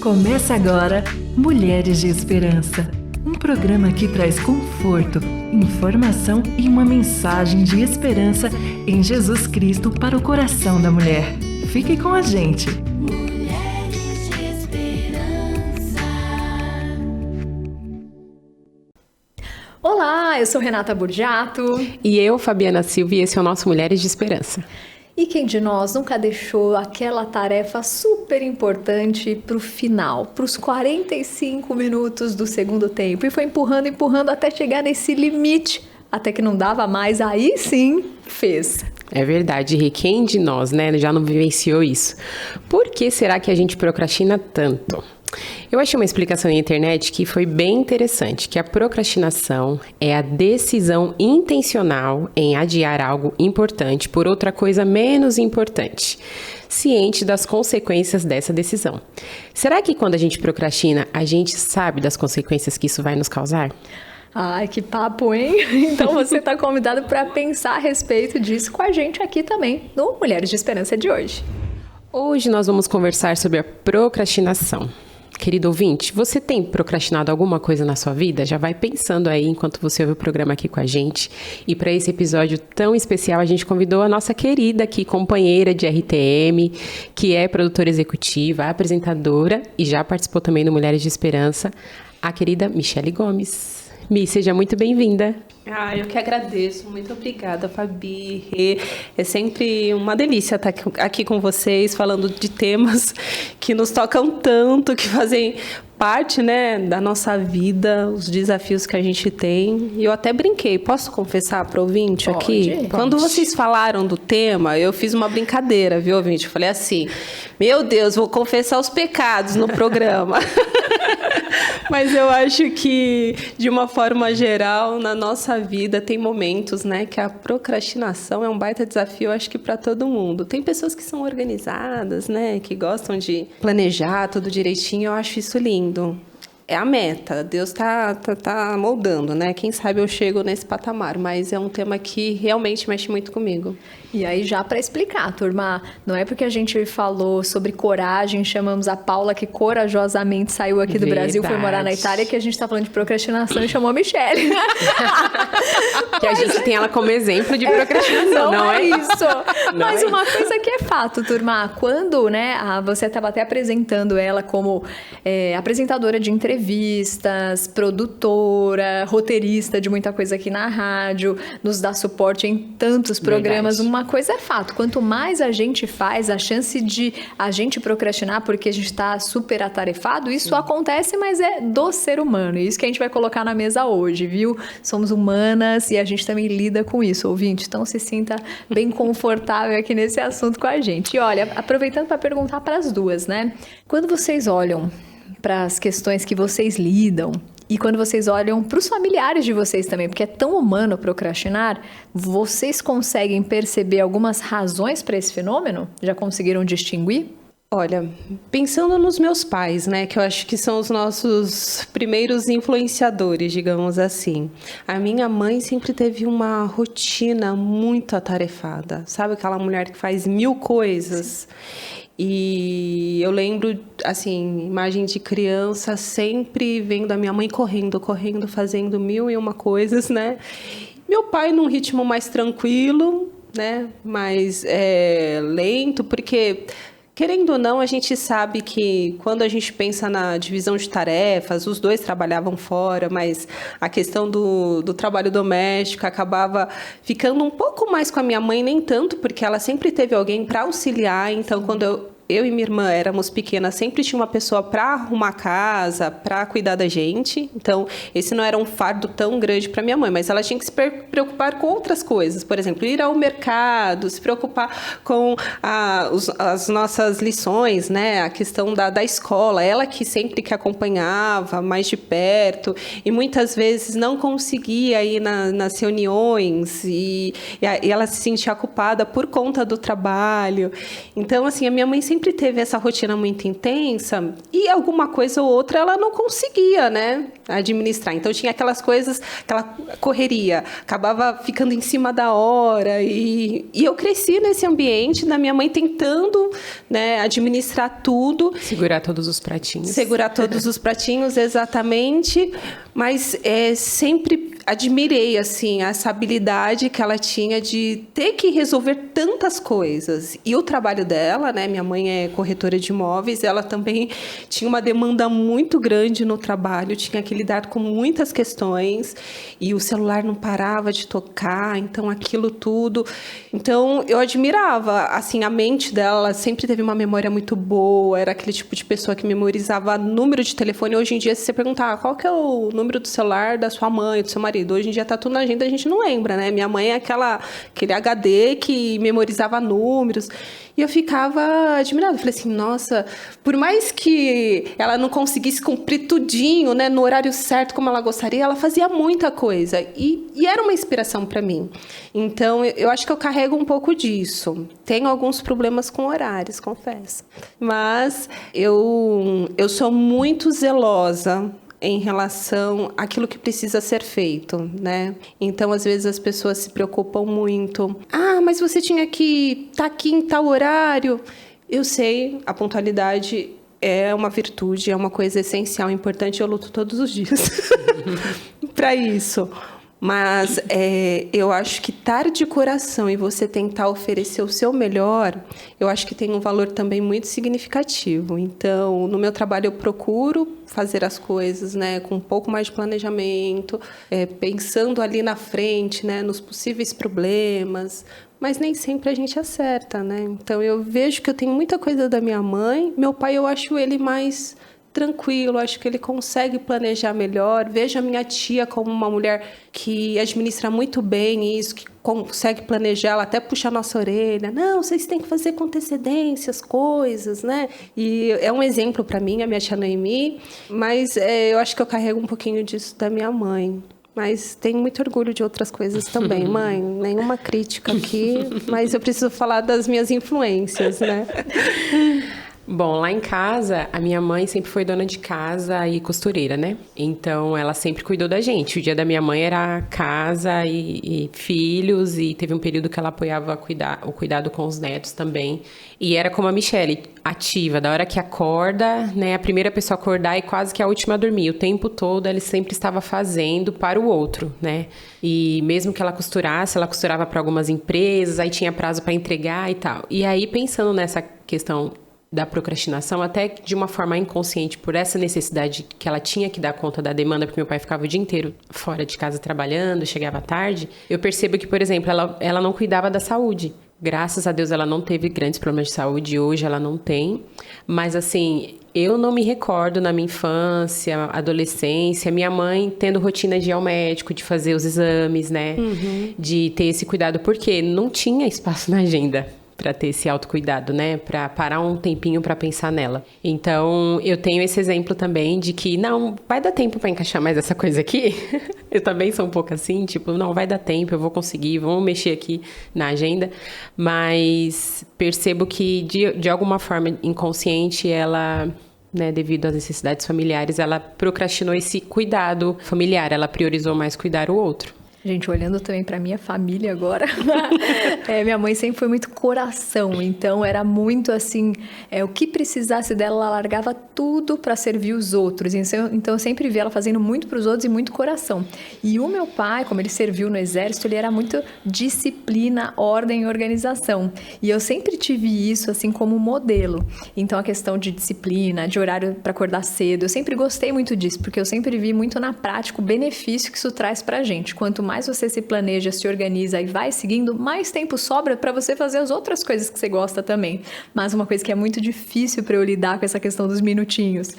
Começa agora Mulheres de Esperança, um programa que traz conforto, informação e uma mensagem de esperança em Jesus Cristo para o coração da mulher. Fique com a gente! Mulheres de Esperança. Olá, eu sou Renata Burjato. E eu, Fabiana Silva, e esse é o nosso Mulheres de Esperança. E quem de nós nunca deixou aquela tarefa super importante para o final, para os 45 minutos do segundo tempo, e foi empurrando até chegar nesse limite, até que não dava mais, aí sim fez. É verdade, Rê. Quem de nós, já não vivenciou isso? Por que será que a gente procrastina tanto? Eu achei uma explicação na internet que foi bem interessante, que a procrastinação é a decisão intencional em adiar algo importante por outra coisa menos importante, ciente das consequências dessa decisão. Será que quando a gente procrastina, a gente sabe das consequências que isso vai nos causar? Ai, que papo, hein? Então você está convidado para pensar a respeito disso com a gente aqui também, no Mulheres de Esperança de hoje. Hoje nós vamos conversar sobre a procrastinação. Querido ouvinte, você tem procrastinado alguma coisa na sua vida? Já vai pensando aí enquanto você ouve o programa aqui com a gente. E para esse episódio tão especial, a gente convidou a nossa querida aqui, companheira de RTM, que é produtora executiva, apresentadora e já participou também do Mulheres de Esperança, a querida Michele Gomes. Mi, seja muito bem-vinda. Eu que agradeço. Muito obrigada, Fabi, Rê. É sempre uma delícia estar aqui com vocês, falando de temas que nos tocam tanto, que fazem parte, da nossa vida, os desafios que a gente tem. E eu até brinquei, posso confessar para o ouvinte aqui? Pode. Quando vocês falaram do tema, eu fiz uma brincadeira, viu, ouvinte? Eu falei assim, meu Deus, vou confessar os pecados no programa. Mas eu acho que, de uma forma geral, na nossa vida, tem momentos, que a procrastinação é um baita desafio, acho que para todo mundo. Tem pessoas que são organizadas, que gostam de planejar tudo direitinho, eu acho isso lindo. É a meta, Deus tá moldando, Quem sabe eu chego nesse patamar, mas é um tema que realmente mexe muito comigo. E aí, já para explicar, turma, não é porque a gente falou sobre coragem, chamamos a Paula, que corajosamente saiu aqui do Brasil, foi morar na Itália, que a gente está falando de procrastinação e chamou a Michele. Que a gente tem ela como exemplo de procrastinação, não é isso. Mas é uma coisa que é fato, turma, quando, você estava até apresentando ela como apresentadora de entrevistas, produtora, roteirista de muita coisa aqui na rádio, nos dá suporte em tantos programas. Verdade. Uma coisa é fato, quanto mais a gente faz, a chance de a gente procrastinar porque a gente está super atarefado, isso acontece, mas é do ser humano. E isso que a gente vai colocar na mesa hoje, viu? Somos humanas e a gente também lida com isso, ouvinte. Então se sinta bem confortável aqui nesse assunto com a gente. E olha, aproveitando para perguntar para as duas, Quando vocês olham para as questões que vocês lidam, e quando vocês olham para os familiares de vocês também, porque é tão humano procrastinar, vocês conseguem perceber algumas razões para esse fenômeno? Já conseguiram distinguir? Olha, pensando nos meus pais, que eu acho que são os nossos primeiros influenciadores, digamos assim. A minha mãe sempre teve uma rotina muito atarefada. Sabe aquela mulher que faz 1000 coisas? E eu lembro, assim, imagem de criança, sempre vendo a minha mãe correndo, fazendo 1001 coisas, Meu pai num ritmo mais tranquilo, mais lento, porque, querendo ou não, a gente sabe que quando a gente pensa na divisão de tarefas, os dois trabalhavam fora, mas a questão do trabalho doméstico acabava ficando um pouco mais com a minha mãe, nem tanto, porque ela sempre teve alguém para auxiliar. Então, quando eu e minha irmã éramos pequenas, sempre tinha uma pessoa para arrumar a casa, para cuidar da gente. Então, esse não era um fardo tão grande para minha mãe, mas ela tinha que se preocupar com outras coisas. Por exemplo, ir ao mercado, se preocupar com as nossas lições, a questão da escola. Ela que sempre que acompanhava mais de perto e muitas vezes não conseguia ir nas reuniões e ela se sentia culpada por conta do trabalho. Então, assim, a minha mãe sempre sempre teve essa rotina muito intensa e alguma coisa ou outra ela não conseguia, né, administrar. Então tinha aquelas coisas, aquela correria, acabava ficando em cima da hora e eu cresci nesse ambiente da minha mãe tentando, né, administrar tudo. Segurar todos os pratinhos. Segurar todos os pratinhos, exatamente. Mas sempre admirei, assim, essa habilidade que ela tinha de ter que resolver tantas coisas. E o trabalho dela, né? Minha mãe é corretora de imóveis, ela também tinha uma demanda muito grande no trabalho, tinha que lidar com muitas questões e o celular não parava de tocar, então aquilo tudo. Então, eu admirava, assim, a mente dela sempre teve uma memória muito boa, era aquele tipo de pessoa que memorizava número de telefone. Hoje em dia, se você perguntar qual que é o número do celular da sua mãe, do seu marido, hoje em dia tá tudo na agenda, a gente não lembra, né? Minha mãe é aquele HD que memorizava números. E eu ficava admirada. Falei assim, nossa, por mais que ela não conseguisse cumprir tudinho, né, no horário certo como ela gostaria, ela fazia muita coisa. E era uma inspiração para mim. Então, eu acho que eu carrego um pouco disso. Tenho alguns problemas com horários, confesso. Mas eu sou muito zelosa em relação àquilo que precisa ser feito, né? Então, às vezes, as pessoas se preocupam muito. Ah, mas você tinha que estar aqui em tal horário. Eu sei, a pontualidade é uma virtude, é uma coisa essencial, importante. Eu luto todos os dias para isso. Mas eu acho que estar de coração e você tentar oferecer o seu melhor, eu acho que tem um valor também muito significativo. Então, no meu trabalho, eu procuro fazer as coisas, né, com um pouco mais de planejamento, pensando ali na frente, né, nos possíveis problemas. Mas nem sempre a gente acerta, né? Então, eu vejo que eu tenho muita coisa da minha mãe. Meu pai, eu acho ele mais tranquilo, acho que ele consegue planejar melhor. Vejo a minha tia como uma mulher que administra muito bem isso, que consegue planejar, ela até puxa a nossa orelha. Não, vocês têm que fazer com antecedência as coisas, né? E é um exemplo para mim, a minha tia Noemi, mas eu acho que eu carrego um pouquinho disso da minha mãe. Mas tenho muito orgulho de outras coisas também, mãe. Nenhuma crítica aqui, mas eu preciso falar das minhas influências, né? Bom, lá em casa, a minha mãe sempre foi dona de casa e costureira, né? Então, ela sempre cuidou da gente. O dia da minha mãe era casa e filhos, e teve um período que ela apoiava o cuidado com os netos também. E era como a Michele, ativa, da hora que acorda, né? A primeira pessoa a acordar e quase que a última a dormir. O tempo todo, ela sempre estava fazendo para o outro, né? E mesmo que ela costurasse, ela costurava para algumas empresas, aí tinha prazo para entregar e tal. E aí, pensando nessa questão da procrastinação, até de uma forma inconsciente, por essa necessidade que ela tinha que dar conta da demanda, porque meu pai ficava o dia inteiro fora de casa trabalhando, chegava tarde, eu percebo que, por exemplo, ela não cuidava da saúde. Graças a Deus ela não teve grandes problemas de saúde, hoje ela não tem, mas assim, eu não me recordo na minha infância, adolescência, minha mãe tendo rotina de ir ao médico, de fazer os exames, né, de ter esse cuidado, porque não tinha espaço na agenda para ter esse autocuidado, né? Para parar um tempinho para pensar nela. Então, eu tenho esse exemplo também de que, não, vai dar tempo para encaixar mais essa coisa aqui. Eu também sou um pouco assim, tipo, não, vai dar tempo, eu vou conseguir, vamos mexer aqui na agenda. Mas percebo que, de alguma forma inconsciente, ela, né, devido às necessidades familiares, ela procrastinou esse cuidado familiar, ela priorizou mais cuidar o outro. Gente, olhando também para minha família agora, minha mãe sempre foi muito coração, então era muito assim, o que precisasse dela, ela largava tudo para servir os outros, então eu sempre vi ela fazendo muito para os outros e muito coração. E o meu pai, como ele serviu no exército, ele era muito disciplina, ordem e organização, e eu sempre tive isso assim como modelo. Então a questão de disciplina, de horário para acordar cedo, eu sempre gostei muito disso, porque eu sempre vi muito na prática o benefício que isso traz pra gente. Quanto mais você se planeja, se organiza e vai seguindo, mais tempo sobra para você fazer as outras coisas que você gosta também. Mas uma coisa que é muito difícil para eu lidar com essa questão dos minutinhos,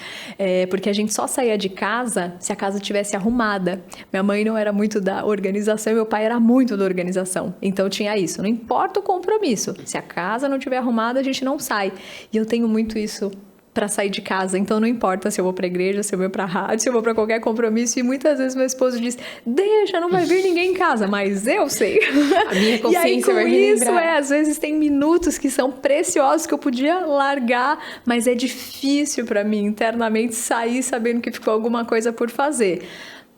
porque a gente só saía de casa se a casa estivesse arrumada. Minha mãe não era muito da organização, meu pai era muito da organização. Então tinha isso, não importa o compromisso, se a casa não estiver arrumada, a gente não sai. E eu tenho muito isso pra sair de casa. Então não importa se eu vou pra igreja, se eu vou pra rádio, se eu vou pra qualquer compromisso. E muitas vezes meu esposo diz, deixa, não vai vir ninguém em casa. Mas eu sei. A minha E aí consciência com vai me isso, lembrar. às vezes tem minutos que são preciosos que eu podia largar, mas é difícil pra mim internamente sair sabendo que ficou alguma coisa por fazer.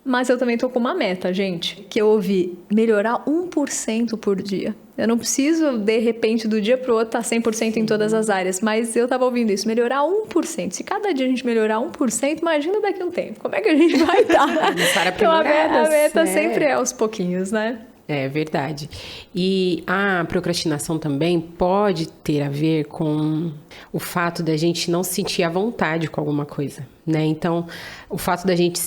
Mas eu também tô com uma meta, gente, que eu ouvi melhorar 1% por dia. Eu não preciso, de repente, do dia pro outro, estar 100% em todas as áreas, mas eu tava ouvindo isso, melhorar 1%. Se cada dia a gente melhorar 1%, imagina daqui a um tempo. Como é que a gente vai estar? Começar Então a aprimoradas, meta né? sempre é aos pouquinhos, né? É verdade. E a procrastinação também pode ter a ver com o fato da gente não se sentir à vontade com alguma coisa, né? Então, o fato da gente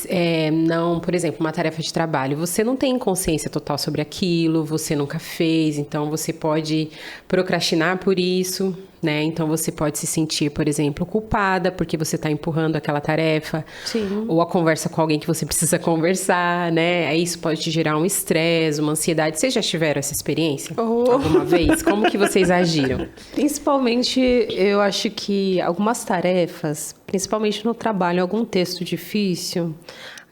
não, por exemplo, uma tarefa de trabalho, você não tem consciência total sobre aquilo, você nunca fez, então você pode procrastinar por isso, né? Então você pode se sentir, por exemplo, culpada porque você está empurrando aquela tarefa. Sim. Ou a conversa com alguém que você precisa conversar, né? Aí isso pode te gerar um estresse, uma ansiedade. Vocês já tiveram essa experiência? Alguma vez? Como que vocês agiram? Principalmente, eu acho que algumas tarefas, principalmente no trabalho, algum texto difícil,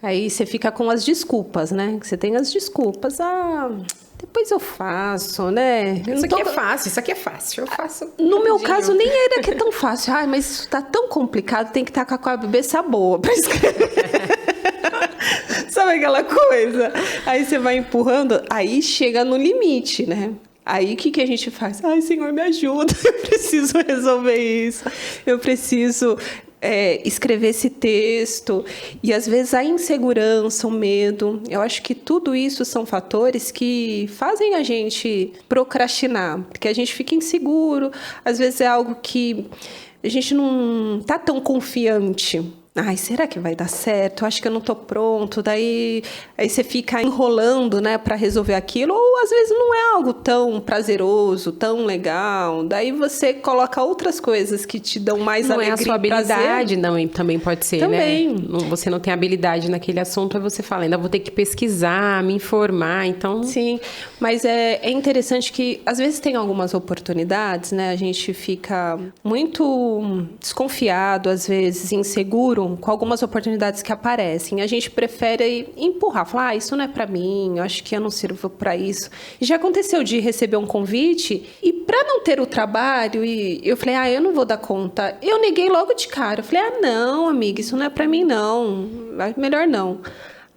aí você fica com as desculpas, né? Você tem as desculpas, depois eu faço, né? Isso aqui é fácil, isso aqui é fácil. Eu faço. No meu rapidinho. caso, nem era que é tão fácil. Ai, mas isso tá tão complicado, tem que estar com a cabeça boa pra escrever. Sabe aquela coisa? Aí você vai empurrando, aí chega no limite, né? Aí o que a gente faz? Ai, Senhor, me ajuda, eu preciso resolver isso, eu preciso escrever esse texto. E às vezes a insegurança, o medo, eu acho que tudo isso são fatores que fazem a gente procrastinar, porque a gente fica inseguro, às vezes é algo que a gente não tá tão confiante. Ai, será que vai dar certo? Eu acho que eu não tô pronto. Aí você fica enrolando, né, para resolver aquilo. Ou às vezes não é algo tão prazeroso, tão legal. Daí você coloca outras coisas que te dão mais Não alegria é a sua e prazer. habilidade, não, também pode ser, Também. né? Você não tem habilidade naquele assunto, aí você fala, ainda vou ter que pesquisar, me informar, então... Sim, mas é interessante que às vezes tem algumas oportunidades, né? A gente fica muito desconfiado, às vezes inseguro com algumas oportunidades que aparecem. A gente prefere empurrar, falar, isso não é pra mim, eu acho que eu não sirvo pra isso. E já aconteceu de receber um convite e pra não ter o trabalho, e eu falei, eu não vou dar conta. Eu neguei logo de cara. Eu falei, não, amiga, isso não é pra mim, não. Melhor não.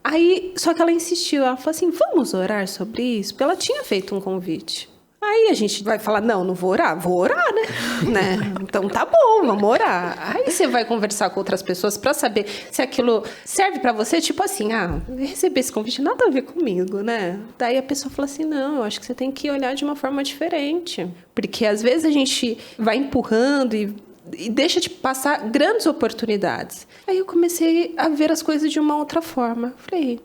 Aí, só que ela insistiu, ela falou assim, vamos orar sobre isso? Porque ela tinha feito um convite. Aí a gente vai falar, não vou orar, né? Então tá bom, vamos orar. Aí você vai conversar com outras pessoas pra saber se aquilo serve pra você, tipo assim, receber esse convite nada a ver comigo, né? Daí a pessoa fala assim, não, eu acho que você tem que olhar de uma forma diferente. Porque às vezes a gente vai empurrando e deixa de passar grandes oportunidades. Aí eu comecei a ver as coisas de uma outra forma. Falei,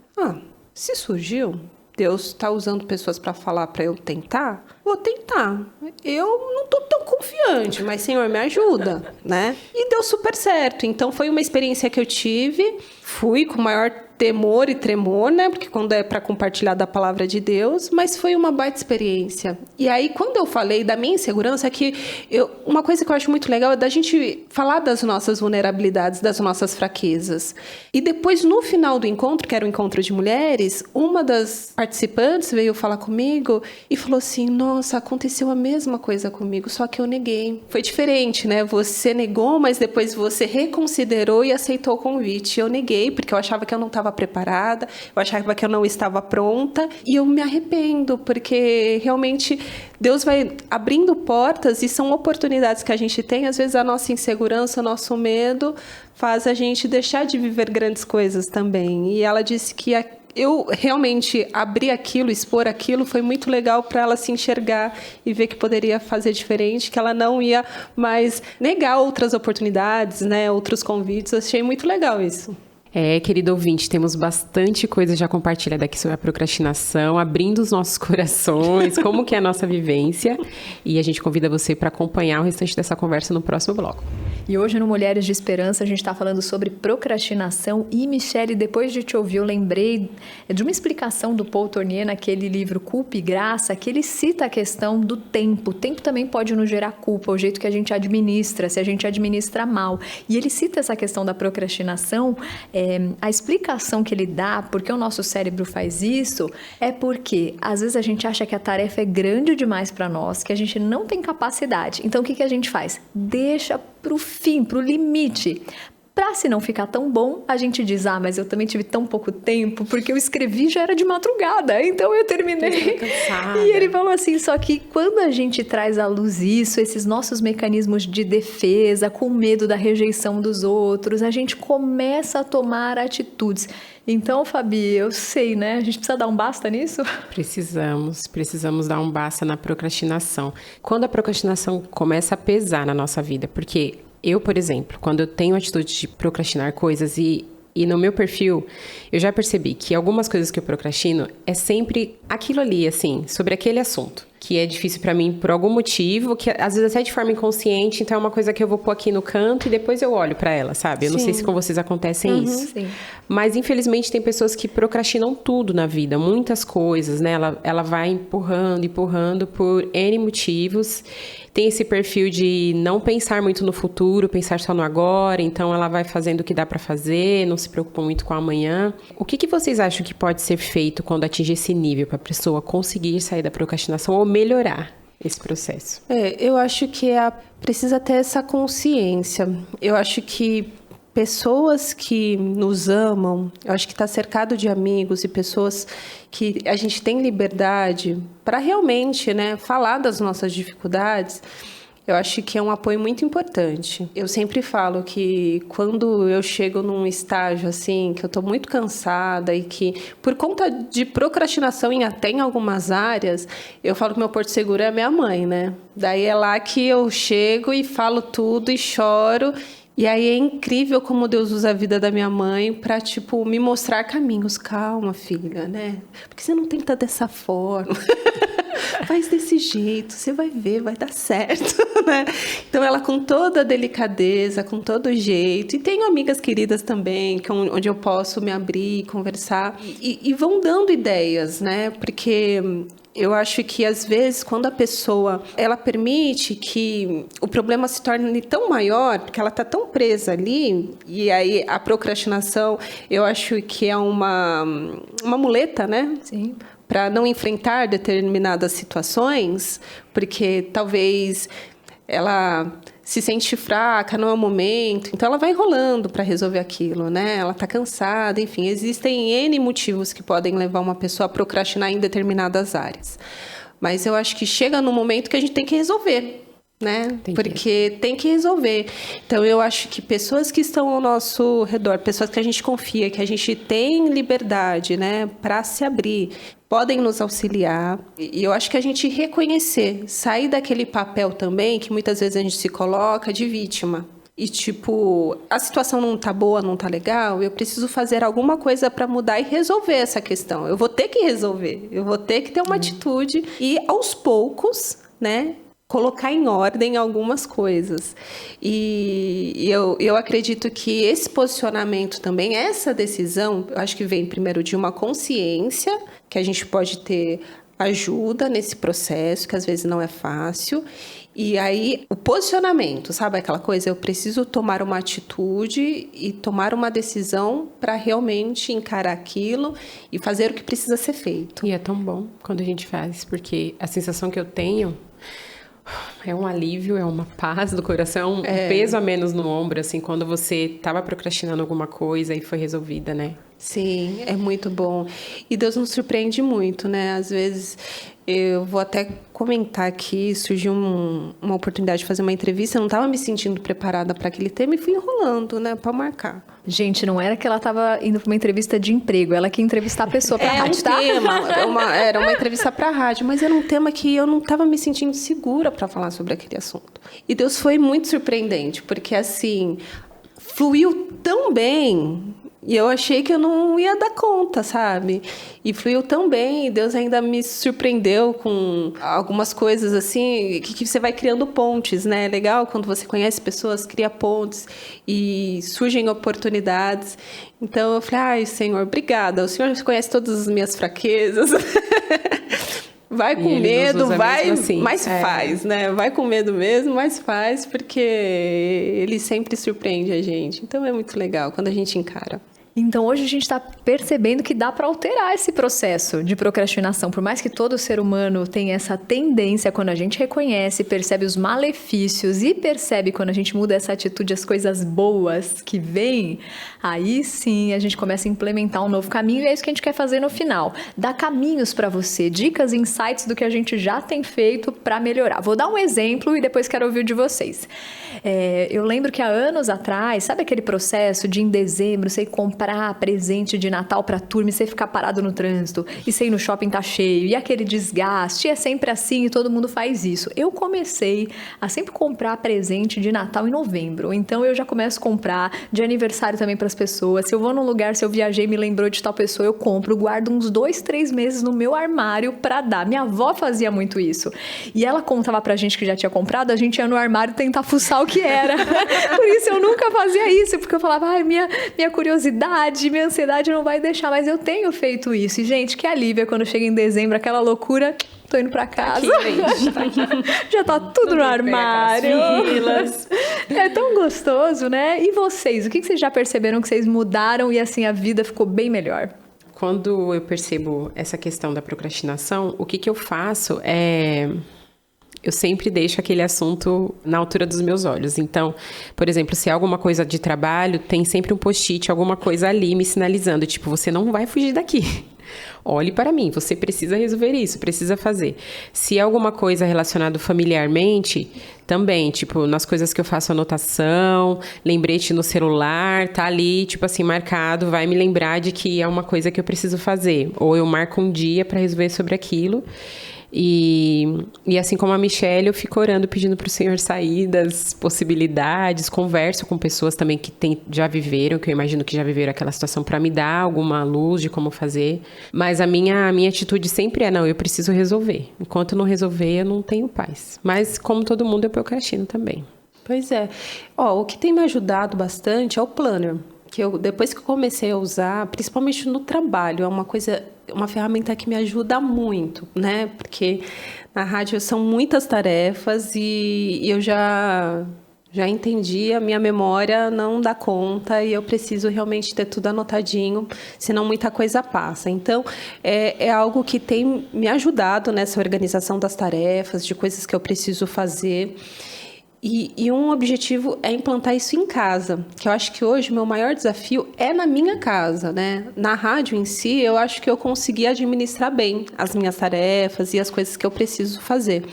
se surgiu, Deus está usando pessoas para falar para eu tentar, vou tentar. Eu não estou tão confiante, mas Senhor, me ajuda, né? E deu super certo. Então foi uma experiência que eu tive, fui com o maior temor e tremor, né? Porque quando é para compartilhar da palavra de Deus, mas foi uma baita experiência. E aí, quando eu falei da minha insegurança, uma coisa que eu acho muito legal é da gente falar das nossas vulnerabilidades, das nossas fraquezas. E depois, no final do encontro, que era o encontro de mulheres, uma das participantes veio falar comigo e falou assim, nossa, aconteceu a mesma coisa comigo, só que eu neguei. Foi diferente, né? Você negou, mas depois você reconsiderou e aceitou o convite. Eu neguei, porque eu achava que eu não estava preparada, eu achava que eu não estava pronta, e eu me arrependo, porque realmente Deus vai abrindo portas e são oportunidades que a gente tem. Às vezes a nossa insegurança, o nosso medo faz a gente deixar de viver grandes coisas também. E ela disse que eu realmente abrir aquilo, expor aquilo, foi muito legal para ela se enxergar e ver que poderia fazer diferente, que ela não ia mais negar outras oportunidades, né, outros convites. Eu achei muito legal isso. Querido ouvinte, temos bastante coisa já compartilhada aqui sobre a procrastinação, abrindo os nossos corações, como que é a nossa vivência, e a gente convida você para acompanhar o restante dessa conversa no próximo bloco. E hoje no Mulheres de Esperança a gente está falando sobre procrastinação. E, Michele, depois de te ouvir, eu lembrei de uma explicação do Paul Tournier naquele livro Culpa e Graça, que ele cita a questão do tempo. O tempo também pode nos gerar culpa, o jeito que a gente administra, se a gente administra mal. E ele cita essa questão da procrastinação, a explicação que ele dá, porque o nosso cérebro faz isso, é porque às vezes a gente acha que a tarefa é grande demais para nós, que a gente não tem capacidade. Então o que a gente faz? Deixa pro fim, pro limite. Pra se não ficar tão bom, a gente diz, mas eu também tive tão pouco tempo, porque eu escrevi já era de madrugada, então eu terminei. E ele falou assim, só que quando a gente traz à luz isso, esses nossos mecanismos de defesa, com medo da rejeição dos outros, a gente começa a tomar atitudes. Então, Fabi, eu sei, né? A gente precisa dar um basta nisso? Precisamos dar um basta na procrastinação. Quando a procrastinação começa a pesar na nossa vida, porque eu, por exemplo, quando eu tenho a atitude de procrastinar coisas e no meu perfil, eu já percebi que algumas coisas que eu procrastino é sempre aquilo ali, assim, sobre aquele assunto, que é difícil pra mim por algum motivo, que às vezes até de forma inconsciente, então é uma coisa que eu vou pôr aqui no canto e depois eu olho pra ela, sabe? Eu não sei se com vocês acontecem isso. Sim. Mas, infelizmente, tem pessoas que procrastinam tudo na vida, muitas coisas, né? Ela vai empurrando por N motivos. Tem esse perfil de não pensar muito no futuro, pensar só no agora, então ela vai fazendo o que dá pra fazer, não se preocupa muito com o amanhã. O que vocês acham que pode ser feito quando atingir esse nível pra pessoa conseguir sair da procrastinação ou melhorar esse processo? Eu acho que precisa ter essa consciência. Eu acho que pessoas que nos amam, eu acho que está cercado de amigos e pessoas que a gente tem liberdade para realmente, né, falar das nossas dificuldades. Eu acho que é um apoio muito importante. Eu sempre falo que quando eu chego num estágio assim, que eu estou muito cansada e que, por conta de procrastinação até em algumas áreas, eu falo que meu porto seguro é a minha mãe, né? Daí é lá que eu chego e falo tudo e choro. E aí é incrível como Deus usa a vida da minha mãe para, tipo, me mostrar caminhos. Calma, filha, né? Porque você não tenta dessa forma. Faz desse jeito, você vai ver, vai dar certo, né? Então, ela com toda a delicadeza, com todo o jeito. E tenho amigas queridas também, onde eu posso me abrir, conversar. E vão dando ideias, né? Porque eu acho que, às vezes, quando a pessoa ela permite que o problema se torne tão maior, porque ela está tão presa ali, e aí a procrastinação, eu acho que é uma muleta, né? Sim. Para não enfrentar determinadas situações, porque talvez ela se sente fraca, não é o momento, então ela vai enrolando para resolver aquilo, né? Ela está cansada, enfim, existem N motivos que podem levar uma pessoa a procrastinar em determinadas áreas. Mas eu acho que chega num momento que a gente tem que resolver, né? Porque tem que resolver. Então, eu acho que pessoas que estão ao nosso redor, pessoas que a gente confia, que a gente tem liberdade, né, para se abrir, podem nos auxiliar. E eu acho que a gente reconhecer, sair daquele papel também, que muitas vezes a gente se coloca de vítima. E, tipo, a situação não tá boa, não tá legal, eu preciso fazer alguma coisa para mudar e resolver essa questão. Eu vou ter que resolver, eu vou ter que ter uma atitude e, aos poucos, né, colocar em ordem algumas coisas. E eu acredito que esse posicionamento também, essa decisão, eu acho que vem primeiro de uma consciência, que a gente pode ter ajuda nesse processo, que às vezes não é fácil. E aí, o posicionamento, sabe aquela coisa? Eu preciso tomar uma atitude e tomar uma decisão para realmente encarar aquilo e fazer o que precisa ser feito. E é tão bom quando a gente faz, porque a sensação que eu tenho é um alívio, é uma paz do coração, um peso a menos no ombro, assim, quando você estava procrastinando alguma coisa e foi resolvida, né? Sim, é muito bom. E Deus nos surpreende muito, né? Às vezes, eu vou até comentar aqui, surgiu uma oportunidade de fazer uma entrevista, eu não estava me sentindo preparada para aquele tema e fui enrolando, né, para marcar. Gente, não era que ela estava indo para uma entrevista de emprego, ela quer entrevistar a pessoa para a rádio, tá? Era uma entrevista para a rádio, mas era um tema que eu não estava me sentindo segura para falar sobre aquele assunto. E Deus foi muito surpreendente, porque assim, fluiu tão bem. E eu achei que eu não ia dar conta, sabe? E fluiu tão bem, Deus ainda me surpreendeu com algumas coisas assim, que você vai criando pontes, né? É legal quando você conhece pessoas, cria pontes e surgem oportunidades. Então eu falei, ai, Senhor, obrigada. O Senhor conhece todas as minhas fraquezas. Vai com medo, vai, assim. Mas faz, né? Vai com medo mesmo, mas faz, porque ele sempre surpreende a gente. Então é muito legal quando a gente encara. Então hoje a gente está percebendo que dá para alterar esse processo de procrastinação. Por mais que todo ser humano tenha essa tendência, quando a gente reconhece, percebe os malefícios e percebe quando a gente muda essa atitude, as coisas boas que vêm, aí sim a gente começa a implementar um novo caminho e é isso que a gente quer fazer no final. Dar caminhos para você, dicas e insights do que a gente já tem feito para melhorar. Vou dar um exemplo e depois quero ouvir de vocês. Eu lembro que há anos atrás, sabe aquele processo de em dezembro você comprar presente de Natal pra turma e você ficar parado no trânsito e você ir no shopping tá cheio e aquele desgaste, é sempre assim e todo mundo faz isso. Eu comecei a sempre comprar presente de Natal em novembro, então eu já começo a comprar de aniversário também pras pessoas. Se eu vou num lugar, se eu viajei, me lembrou de tal pessoa, eu compro, guardo uns 2-3 meses no meu armário pra dar. Minha avó fazia muito isso e ela contava pra gente que já tinha comprado, a gente ia no armário tentar fuçar o que era. Por isso eu nunca fazia isso, porque eu falava, ai, minha curiosidade, minha ansiedade não vai deixar, mas eu tenho feito isso. E, gente, que alívio quando chega em dezembro, aquela loucura, tô indo pra casa. Tá aqui. Já tá tudo no armário. É tão gostoso, né? E vocês, o que vocês já perceberam que vocês mudaram e assim a vida ficou bem melhor? Quando eu percebo essa questão da procrastinação, o que eu faço é... Eu sempre deixo aquele assunto na altura dos meus olhos. Então, por exemplo, se é alguma coisa de trabalho, tem sempre um post-it, alguma coisa ali me sinalizando. Tipo, você não vai fugir daqui. Olhe para mim, você precisa resolver isso, precisa fazer. Se é alguma coisa relacionada familiarmente, também, tipo, nas coisas que eu faço anotação, lembrete no celular, tá ali, tipo assim, marcado, vai me lembrar de que é uma coisa que eu preciso fazer. Ou eu marco um dia para resolver sobre aquilo. E assim como a Michelle, eu fico orando, pedindo para o Senhor saídas, possibilidades, converso com pessoas também que já viveram, que eu imagino que já viveram aquela situação, para me dar alguma luz de como fazer. Mas a minha atitude sempre é, não, eu preciso resolver. Enquanto eu não resolver, eu não tenho paz. Mas como todo mundo, eu procrastino também. Pois é. O que tem me ajudado bastante é o planner. Que depois que eu comecei a usar, principalmente no trabalho, é uma ferramenta que me ajuda muito, né? Porque na rádio são muitas tarefas e eu já entendi, a minha memória não dá conta e eu preciso realmente ter tudo anotadinho, senão muita coisa passa. Então, é algo que tem me ajudado nessa organização das tarefas, de coisas que eu preciso fazer. E um objetivo é implantar isso em casa, que eu acho que hoje o meu maior desafio é na minha casa, né? Na rádio em si, eu acho que eu consegui administrar bem as minhas tarefas e as coisas que eu preciso fazer.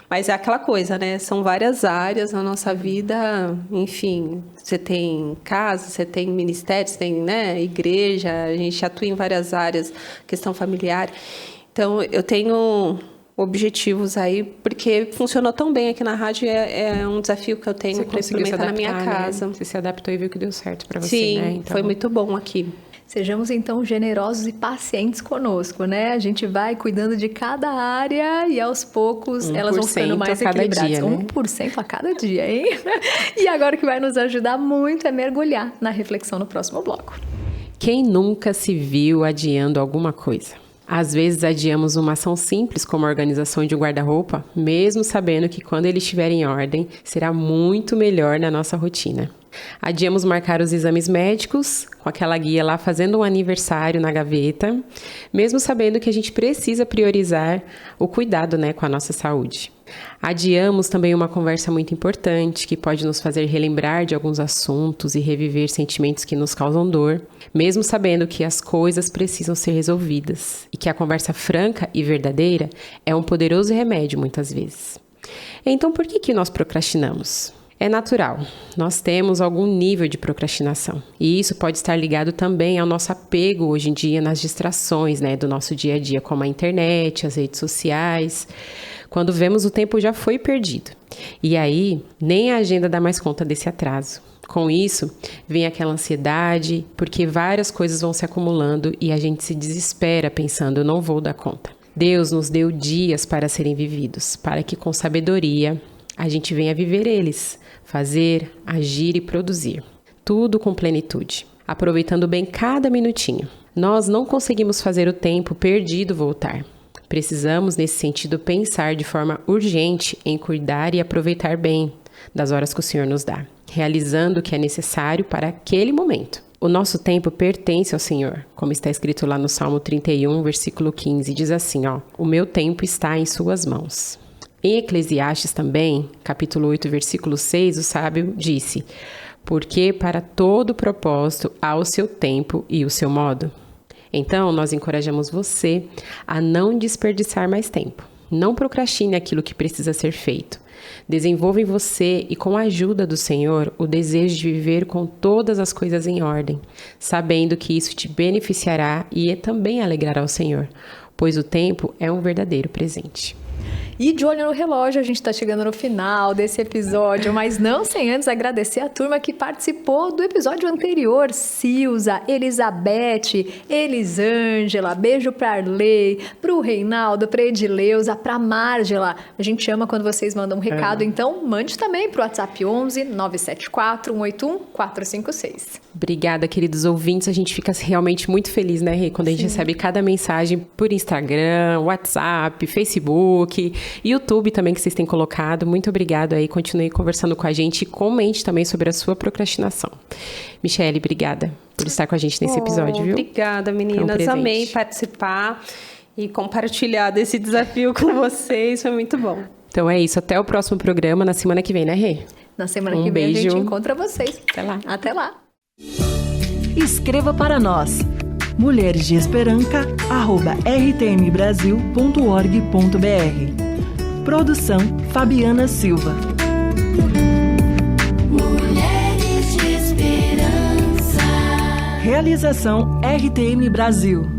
Mas é aquela coisa, né? São várias áreas na nossa vida, enfim, você tem casa, você tem ministério, você tem, né, igreja, a gente atua em várias áreas, questão familiar. Então, eu tenho objetivos aí, porque funcionou tão bem aqui na rádio, é um desafio que eu tenho para implementar na minha casa. Né? Você se adaptou e viu que deu certo para você, Sim, né? Então... foi muito bom aqui. Sejamos, então, generosos e pacientes conosco, né? A gente vai cuidando de cada área e, aos poucos, elas vão ficando mais equilibradas. Dia, né? 1% a cada dia, hein? E agora o que vai nos ajudar muito é mergulhar na reflexão no próximo bloco. Quem nunca se viu adiando alguma coisa? Às vezes adiamos uma ação simples como a organização de um guarda-roupa, mesmo sabendo que quando ele estiver em ordem, será muito melhor na nossa rotina. Adiamos marcar os exames médicos, com aquela guia lá fazendo um aniversário na gaveta, mesmo sabendo que a gente precisa priorizar o cuidado, né, com a nossa saúde. Adiamos também uma conversa muito importante, que pode nos fazer relembrar de alguns assuntos e reviver sentimentos que nos causam dor, mesmo sabendo que as coisas precisam ser resolvidas e que a conversa franca e verdadeira é um poderoso remédio muitas vezes. Então, por que nós procrastinamos? É natural, nós temos algum nível de procrastinação e isso pode estar ligado também ao nosso apego hoje em dia nas distrações, né, do nosso dia a dia, como a internet, as redes sociais. Quando vemos, o tempo já foi perdido. E aí, nem a agenda dá mais conta desse atraso. Com isso, vem aquela ansiedade, porque várias coisas vão se acumulando e a gente se desespera pensando, eu não vou dar conta. Deus nos deu dias para serem vividos, para que com sabedoria a gente venha viver eles, fazer, agir e produzir. Tudo com plenitude, aproveitando bem cada minutinho. Nós não conseguimos fazer o tempo perdido voltar. Precisamos, nesse sentido, pensar de forma urgente em cuidar e aproveitar bem das horas que o Senhor nos dá, realizando o que é necessário para aquele momento. O nosso tempo pertence ao Senhor, como está escrito lá no Salmo 31, versículo 15, diz assim, o meu tempo está em suas mãos. Em Eclesiastes também, capítulo 8, versículo 6, o sábio disse, porque para todo propósito há o seu tempo e o seu modo. Então, nós encorajamos você a não desperdiçar mais tempo. Não procrastine aquilo que precisa ser feito. Desenvolva em você e com a ajuda do Senhor o desejo de viver com todas as coisas em ordem, sabendo que isso te beneficiará e também alegrará o Senhor, pois o tempo é um verdadeiro presente. E de olho no relógio, a gente está chegando no final desse episódio, mas não sem antes agradecer a turma que participou do episódio anterior, Silza, Elizabeth, Elisângela, beijo para Arley, pro Reinaldo, pra Edileuza, pra Márgela. A gente ama quando vocês mandam um recado, então mande também pro WhatsApp 11 974 181 456. Obrigada, queridos ouvintes. A gente fica realmente muito feliz, né, Rê? Quando a gente recebe cada mensagem por Instagram, WhatsApp, Facebook, YouTube também que vocês têm colocado. Muito obrigado aí. Continue conversando com a gente e comente também sobre a sua procrastinação. Michele, obrigada por estar com a gente nesse episódio, viu? Obrigada, meninas. Amei participar e compartilhar desse desafio com vocês. Foi muito bom. Então é isso. Até o próximo programa na semana que vem, né, Rê? Na semana que vem beijo. a gente encontra vocês. Até lá. Até lá. Escreva para nós, mulheresdeesperanca@rtmbrasil.org.br. Produção Fabiana Silva. Mulheres de Esperança. Realização RTM Brasil.